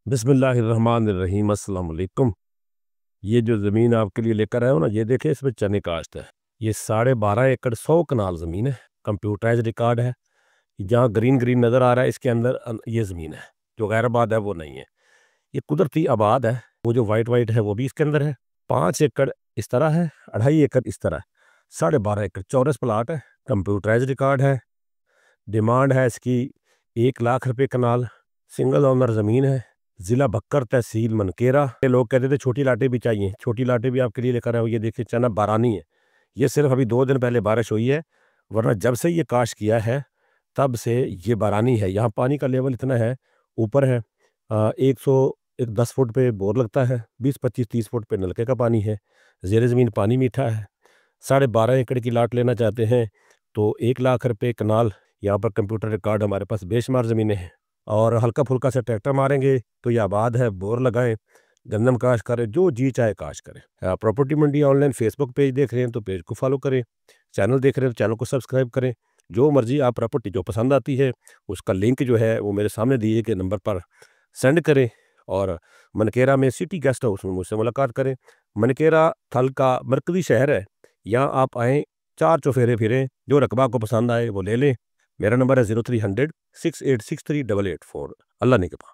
बिस्मिल्लाहिर्रहमानिर्रहीम। अस्सलाम वालेकुम। ये जो ज़मीन आपके लिए लेकर आया हूँ ना, ये देखिए इसमें चने काश्त है। ये 12.5 एकड़ 100 कनाल ज़मीन है। कंप्यूटराइज रिकॉर्ड है। जहाँ ग्रीन ग्रीन नज़र आ रहा है इसके अंदर ये ज़मीन है। जो गैर आबाद है वो नहीं है। ये कुदरती आबाद है। वो जो वाइट वाइट है वो भी इसके अंदर है। 5 एकड़ इस तरह है, 2.5 एकड़ इस तरह है। 12.5 एकड़ चौरस प्लाट है। कंप्यूटराइज रिकॉर्ड है। डिमांड है इसकी 1 लाख रुपए कनाल। सिंगल ओनर ज़मीन है। ज़िला बक्कर, तहसील मनकेरा। ये लोग कहते थे छोटी लाटें भी चाहिए, छोटी लाटें भी आपके लिए लेकर आए हो। ये देखिए चना बारानी है। ये सिर्फ अभी 2 दिन पहले बारिश हुई है, वरना जब से ये काश किया है तब से ये बारानी है। यहाँ पानी का लेवल इतना है, ऊपर है 110 फुट पे बोर लगता है, 20-25-30 फुट पे नलके का पानी है। ज़ेर ज़मीन पानी मीठा है। 12.5 एकड़ की लाट लेना चाहते हैं तो 1 लाख रुपए कनाल। यहाँ पर कंप्यूटर रिकॉर्ड हमारे पास बेशुमार ज़मीनें हैं। और हल्का फुल्का से ट्रैक्टर मारेंगे तो ये आबाद है। बोर लगाएं, गंदम काश करें, जो जी चाहे काश करें। प्रॉपर्टी मंडी ऑनलाइन फेसबुक पेज देख रहे हैं तो पेज को फॉलो करें। चैनल देख रहे हैं तो चैनल को सब्सक्राइब करें। जो मर्जी आप प्रॉपर्टी जो पसंद आती है उसका लिंक जो है वो मेरे सामने दिए गए नंबर पर सेंड करें। और मनकेरा में सिटी गेस्ट हाउस में मुझसे मुलाकात करें। मनकेरा थल का मरकज़ी शहर है। यहाँ आप आएँ, 4 चौफेरे फिरें, जो रकबा आपको पसंद आए वो ले लें। मेरा नंबर है 0300 6863 884। अल्लाह ने के पास।